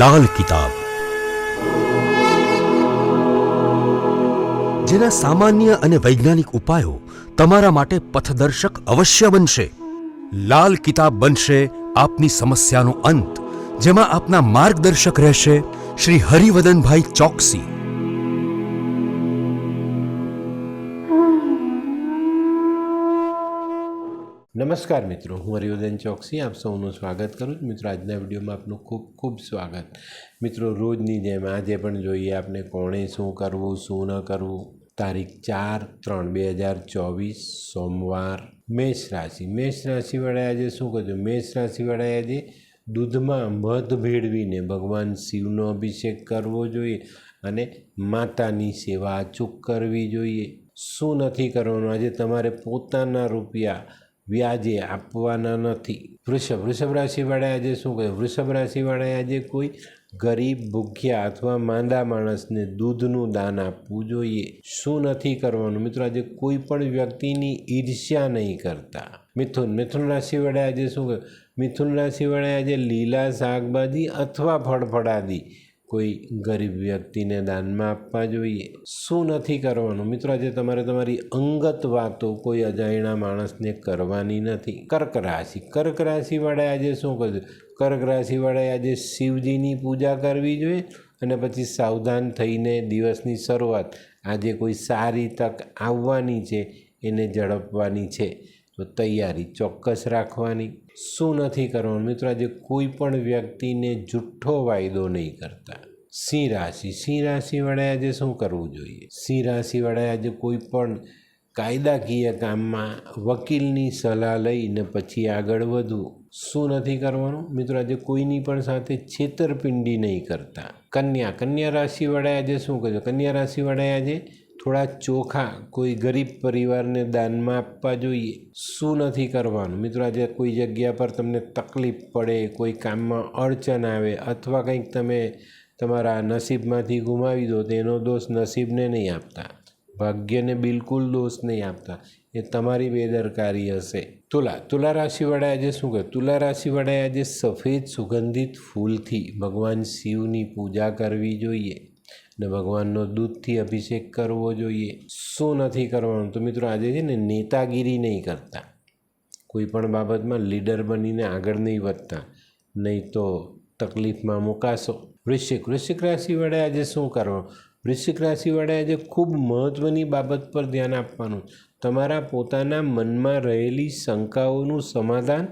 લાલ કિતાબ, જેના સામાન્ય અને વૈજ્ઞાનિક ઉપાયો તમારા માટે પથદર્શક અવશ્ય બનશે। લાલ કિતાબ બનશે આપની સમસ્યાનો અંત, જેમાં આપના માર્ગદર્શક રહેશે શ્રી હરિવદનભાઈ ચોકસી। નમસ્કાર મિત્રો, હું હરિવર્ધન ચોકસી આપ સૌનું સ્વાગત કરું છું। મિત્રો, આજના વિડીયોમાં આપનું ખૂબ ખૂબ સ્વાગત। મિત્રો, રોજની જેમ આજે પણ જોઈએ આપણે કોણે શું કરવું શું ન કરવું। તારીખ 4/3/2024 સોમવાર। મેષ રાશિવાળાએ આજે શું કરજો? મેષ રાશિવાળાએ આજે દૂધમાં મધ ભેળવીને ભગવાન શિવનો અભિષેક કરવો જોઈએ અને માતાની સેવા અચૂક કરવી જોઈએ। શું નથી કરવાનું? આજે તમારે પોતાના રૂપિયા વ્યાજે આપવાના નથી। વૃષભ રાશિવાળાએ આજે શું કહ્યું? વૃષભ રાશિવાળાએ આજે કોઈ ગરીબ, ભૂખ્યા અથવા માંદા માણસને દૂધનું દાન આપવું જોઈએ। શું નથી કરવાનું? મિત્રો, આજે કોઈ પણ વ્યક્તિની ઈર્ષ્યા નહીં કરતા। મિથુન રાશિવાળાએ આજે શું કહ્યું? મિથુન રાશિવાળાએ આજે લીલા શાકભાજી અથવા ફળફળાદી કોઈ ગરીબ વ્યક્તિને દાનમાં આપવા જોઈએ। શું નથી કરવાનું? મિત્રો, આજે તમારે તમારી અંગત વાતો કોઈ અજાણ્યા માણસને કરવાની નથી। કર્ક રાશિવાળાએ આજે શું કર્યું? કર્ક રાશિવાળાએ આજે શિવજીની પૂજા કરવી જોઈએ અને પછી સાવધાન થઈને દિવસની શરૂઆત, આજે કોઈ સારી તક આવવાની છે એને ઝડપવાની છે તો તૈયારી ચોક્કસ રાખવાની। શું નથી કરવાનું? મિત્રો, આજે કોઈ પણ વ્યક્તિને જુઠ્ઠો વાયદો નહીં કરતા। સિંહ રાશિવાળાએ આજે શું કરવું જોઈએ? સિંહ રાશિવાળાએ આજે કોઈ પણ કાયદાકીય કામમાં વકીલની સલાહ લઈને પછી આગળ વધવું। શું નથી કરવાનું? મિત્રો, આજે કોઈની પણ સાથે છેતરપિંડી નહીં કરતા। કન્યા રાશિવાળાએ આજે શું કર્યું? કન્યા રાશિવાળાએ આજે થોડા ચોખા કોઈ ગરીબ પરિવારને દાનમાં આપવા જોઈએ। શું નથી કરવાનું? મિત્રો, આજે કોઈ જગ્યા પર તમને તકલીફ પડે, કોઈ કામમાં અડચણ આવે અથવા કંઈક તમે તમારા નસીબમાંથી ગુમાવી દો તો એનો દોષ નસીબને નહીં આપતા, ભાગ્યને બિલકુલ દોષ નહીં આપતા, એ તમારી બેદરકારી હશે। તુલા રાશિવાળાએ આજે શું કહે? તુલા રાશિવાળાએ આજે સફેદ સુગંધિત ફૂલથી ભગવાન શિવની પૂજા કરવી જોઈએ અને ભગવાનનો દૂધથી અભિષેક કરવો જોઈએ। શું નથી કરવાનું? તો મિત્રો, આજે છે ને નેતાગીરી નહીં કરતા, કોઈ પણ બાબતમાં લીડર બનીને આગળ નહીં વધતા, નહીં તો તકલીફમાં મુકાશો। વૃશ્ચિક રાશિવાળાએ આજે શું કરવાનું? વૃશ્ચિક રાશિવાળાએ આજે ખૂબ મહત્ત્વની બાબત પર ધ્યાન આપવાનું। તમારા પોતાના મનમાં રહેલી શંકાઓનું સમાધાન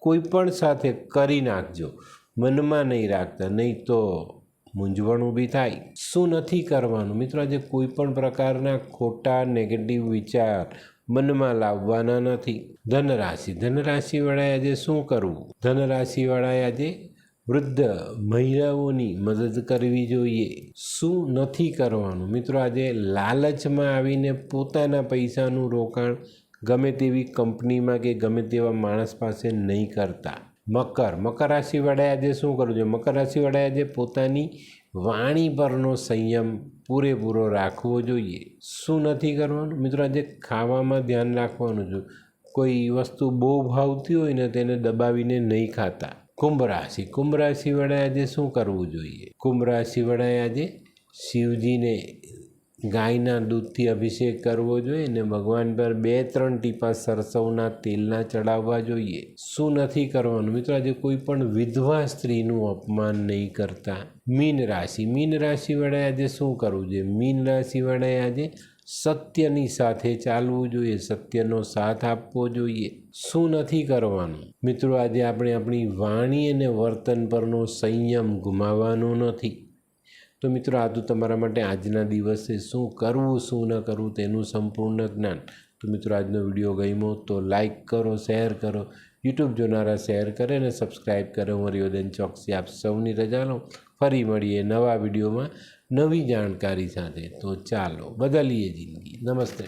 કોઈ પણ સાથે કરી નાખજો, મનમાં નહીં રાખતા, નહીં તો મૂંઝવણ ઊભી થાય। શું નથી કરવાનું? મિત્રો, આજે કોઈ પણ પ્રકારના ખોટા નેગેટિવ વિચાર મનમાં લાવવાના નથી। ધનરાશિવાળાએ આજે શું કરવું? ધનરાશિવાળાએ આજે વૃદ્ધ મહિલાઓની મદદ કરવી જોઈએ। શું નથી કરવાનું? મિત્રો, આજે લાલચમાં આવીને પોતાના પૈસાનું રોકાણ ગમે તેવી કંપનીમાં કે ગમે તેવા માણસ પાસે નહીં કરતા। મકર રાશિવાળાએ આજે શું કરવું જોઈએ? મકર રાશિવાળાએ આજે પોતાની વાણી પરનો સંયમ પૂરેપૂરો રાખવો જોઈએ। શું નથી કરવાનું? મિત્રો, આજે ખાવામાં ધ્યાન રાખવાનું છે, કોઈ વસ્તુ બહુ ભાવતી હોય ને તેને દબાવીને નહીં ખાતા। કુંભ રાશિવાળાએ આજે શું કરવું જોઈએ? કુંભ રાશિવાળાએ આજે શિવજીને ગાયના દૂધથી અભિષેક કરવો જોઈએ અને ભગવાન પર 2-3 ટીપા સરસવના તેલના ચડાવવા જોઈએ। શું નથી કરવાનું? મિત્રો, આજે કોઈ પણ વિધવા સ્ત્રીનું અપમાન નહીં કરતા। મીન રાશિવાળાએ આજે શું કરવું જોઈએ? મીન રાશિવાળાએ આજે સત્યની સાથે ચાલવું જોઈએ, સત્યનો સાથ આપવો જોઈએ। શું નથી કરવાનું? મિત્રો, આજે આપણે આપણી વાણી અને વર્તન પરનો સંયમ ગુમાવવાનો નથી। તો મિત્રો, આ તો તમારા માટે આજના દિવસે શું કરવું શું ન કરવું તેનું સંપૂર્ણ જ્ઞાન। તો મિત્રો, આજનો વિડીયો ગમ્યો તો લાઈક કરો, શેર કરો, યુટ્યુબ જોનારા શેર કરે અને સબસ્ક્રાઈબ કરે। હું હરિવર્ધન ચોકસી આપ સૌની રજા લઉં, ફરી મળીએ નવા વિડીયોમાં નવી જાણકારી સાથે। તો ચાલો બદલીએ જિંદગી। નમસ્તે।